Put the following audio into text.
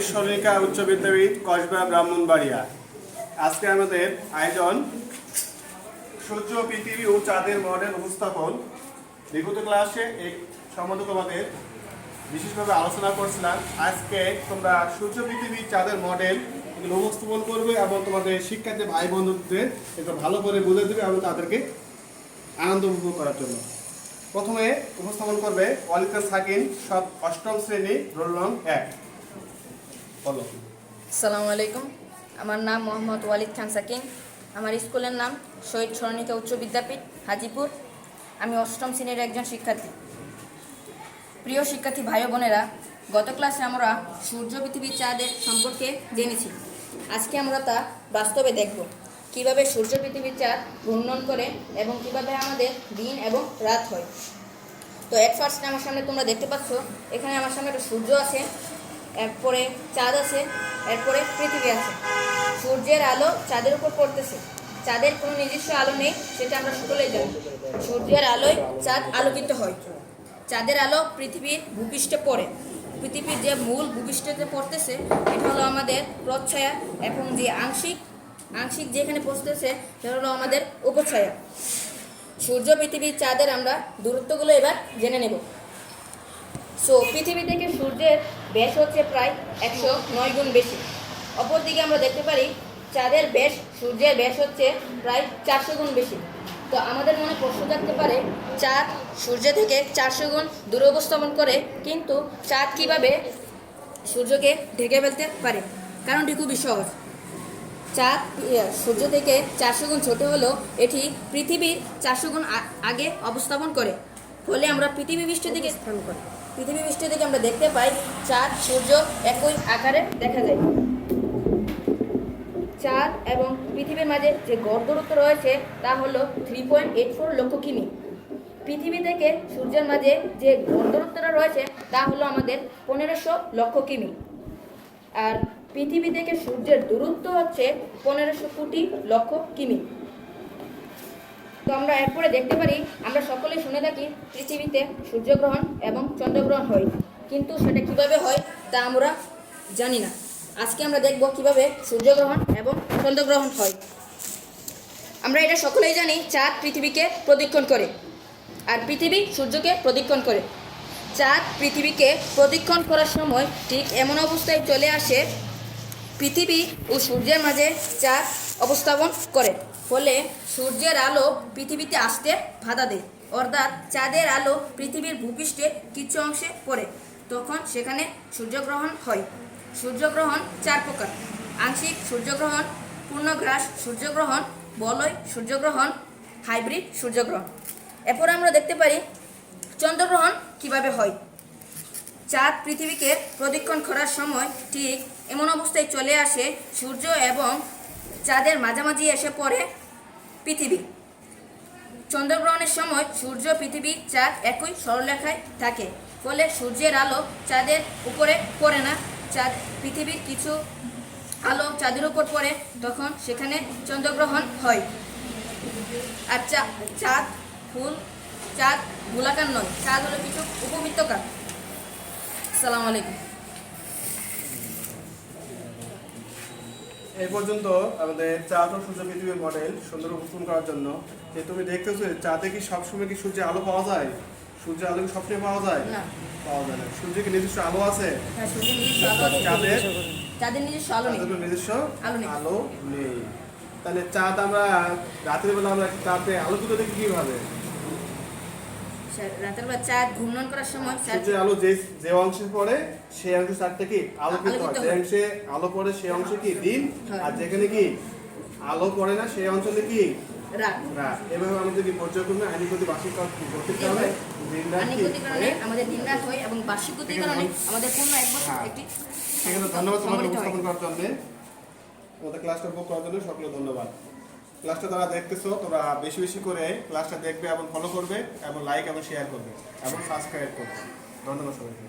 সরণিকা উচ্চ বিদ্যাপীঠ কসবা ব্রাহ্মণবাড়িয়া। আজকে আমাদের আয়োজন সূর্য, পৃথিবী ও চাঁদের মডেল উপস্থাপন। বিগত ক্লাসে এই সম্বন্ধে তোমাদের বিশেষভাবে আলোচনা করছিলাম। আজকে তোমরা সূর্য, পৃথিবী, চাঁদের মডেল এগুলো উপস্থাপন করবে এবং তোমাদের শিক্ষার্থী ভাই বন্ধুদের একটু ভালো করে বুঝে দেবে এবং তাদেরকে আনন্দ উপভোগ করার জন্য। প্রথমে উপস্থাপন করবে ওয়ালিদ খান সাকিন, অষ্টম শ্রেণী, রোল নং 1। আসসালামু আলাইকুম, আমার নাম মোহাম্মদ ওয়ালিদ খান সাকিন। আমার স্কুলের নাম শহীদ সরণিকা উচ্চ বিদ্যাপীঠ হাজিপুর। আমি অষ্টম শ্রেণীর একজন শিক্ষার্থী। প্রিয় শিক্ষার্থী ভাই বোনেরা, গত ক্লাসে আমরা সূর্য, পৃথিবী, চাঁদের সম্পর্কে জেনেছি। আজকে আমরা তা বাস্তবে দেখব, কিভাবে সূর্য, পৃথিবী, চাঁদ ঘূর্ণন করে এবং কিভাবে আমাদের দিন এবং রাত হয়। তো এট ফার্স্ট আমার সামনে তোমরা দেখতে পাচ্ছ, এখানে আমার সামনে একটা সূর্য আছে, এরপরে চাঁদ আছে, এরপরে পৃথিবী আছে। সূর্যের আলো চাঁদের উপর পড়তেছে। চাঁদের কোনো নিজস্ব আলো নেই, সেটা আমরা সকলেই জানি। সূর্যের আলোয় চাঁদ আলোকিত হয়। চাঁদের আলো পৃথিবীর ভূপৃষ্ঠে পড়ে। পৃথিবীর যে মূল ভূপৃষ্ঠতে পড়তেছে এটা হলো আমাদের প্রচ্ছায়া, এবং যে আংশিক যেখানে পড়তেছে সেটা হলো আমাদের উপছায়া। সূর্য, পৃথিবী, চাঁদের আমরা দূরত্বগুলো এবার জেনে নেব। পৃথিবী থেকে সূর্যের ব্যাস হচ্ছে প্রায় 109 গুণ বেশি। অপরদিকে আমরা দেখতে পারি চাঁদের ব্যাস সূর্যের ব্যাস হচ্ছে প্রায় 400 গুণ বেশি। তো আমাদের মনে প্রশ্ন থাকতে পারে, চাঁদ সূর্য থেকে 400 গুণ দূরে অবস্থাপন করে, কিন্তু চাঁদ কিভাবে সূর্যকে ঢেকে ফেলতে পারে? কারণটি খুবই সহজ। চাঁদ সূর্য থেকে 400 গুণ ছোট হলেও এটি পৃথিবীর 400 গুণ আগে অবস্থাপন করে। ফলে আমরা পৃথিবী পৃষ্ঠ থেকে আমরা দেখতে পাই চাঁদ সূর্য একই আকারে দেখা যায়। চাঁদ এবং পৃথিবীর মাঝে যে গড় দূরত্ব রয়েছে তা হলো 3.84 লক্ষ কিমি। পৃথিবী থেকে সূর্যের মাঝে যে গড় দূরত্বটা রয়েছে তা হলো আমাদের 1500 লক্ষ কিমি। আর পৃথিবী থেকে সূর্যের দূরত্ব হচ্ছে 1500 কোটি লক্ষ কিমি। তো আমরা এরপরে দেখতে পারি, আমরা সকলেই শুনে থাকি পৃথিবীতে সূর্যগ্রহণ এবং চন্দ্রগ্রহণ হয়, কিন্তু সেটা কিভাবে হয় তা আমরা জানি না। আজকে আমরা দেখব কিভাবে সূর্যগ্রহণ এবং চন্দ্রগ্রহণ হয়। আমরা এটা সকলেই জানি, চাঁদ পৃথিবীকে প্রদক্ষিণ করে আর পৃথিবী সূর্যকে প্রদক্ষিণ করে। চাঁদ পৃথিবীকে প্রদক্ষিণ করার সময় ঠিক এমন অবস্থায় চলে আসে, পৃথিবী ও সূর্যের মাঝে চাঁদ অবস্থাপন করে। ফলে সূর্যের আলো পৃথিবীতে আসতে বাধা দেয়, অর্থাৎ চাঁদের আলো পৃথিবীর ভূপৃষ্ঠে কিছু অংশে পড়ে, তখন সেখানে সূর্যগ্রহণ হয়। সূর্যগ্রহণ 4 প্রকার: আংশিক সূর্যগ্রহণ, পূর্ণগ্রাস সূর্যগ্রহণ, বলয় সূর্যগ্রহণ, হাইব্রিড সূর্যগ্রহণ। এরপর আমরা দেখতে পারি চন্দ্রগ্রহণ কিভাবে হয়। চাঁদ পৃথিবীকে প্রদক্ষিণ করার সময় ঠিক এমন অবস্থায় চলে আসে, সূর্য এবং চাঁদের মাঝামাঝি এসে পড়ে পৃথিবী। চন্দ্রগ্রহণের সময় সূর্য, পৃথিবী, চাঁদ একই সরলরেখায় থাকে, ফলে সূর্যের আলো চাঁদের উপরে পড়ে না। পৃথিবীর কিছু আলো চাঁদের উপর পড়ে, তখন সেখানে চন্দ্রগ্রহণ হয়। আর চাঁদ গোলাকার নয়, চাঁদ হলো কিছু উপবৃত্তাকার। আসসালামু আলাইকুম। এই পর্যন্ত আমাদের চাঁদ ও সূর্য, পৃথিবীর মডেল সুন্দর উপস্থাপন করার জন্য। যে তুমি দেখতেছো, চাঁদে কি সবসময় কি সূর্যের আলো পাওয়া যায়? সূর্যের আলো কি সবসময় পাওয়া যায়? না, পাওয়া যায় না। সূর্যের কি নিজস্ব আলো আছে? হ্যাঁ, সূর্যের নিজস্ব আলো আছে। চাঁদের নিজস্ব আলো নেই। নিজস্ব নেই। আলো নেই। তাহলে চাঁদ আমরা রাতের বেলা আমরা চাঁদে আলোকিত দেখি কিভাবে? রাতের বেলা চাঁদ ঘূর্ণন করার সময় সূর্যের আলো যে অংশে পড়ে সেই অংশ চাঁদটা কি আলোকিত হয়। যে অংশে আলো পড়ে সেই অংশে কি দিন, আর যেখানে কি আলো পড়ে না সেই অঞ্চলে কি রাত। এভাবে আমাদের কি পর্যায়ক্রমে আইনি গতি বার্ষিক গতির কারণে আমাদের দিন রাত হয়, এবং বার্ষিক গতির কারণে আমাদের পূর্ণ এক বছর একটি। ঠিক আছে, ধন্যবাদ তোমাদের উপস্থাপন করার জন্য, আমাদের ক্লাসটা উপভোগ করার জন্য সকলে ধন্যবাদ। ক্লাসটা তোমরা দেখতেছো, তোমরা বেশি বেশি করে ক্লাসটা দেখবে এবং ফলো করবে এবং লাইক এবং শেয়ার করবে এবং সাবস্ক্রাইব করবে। ধন্যবাদ সবাইকে।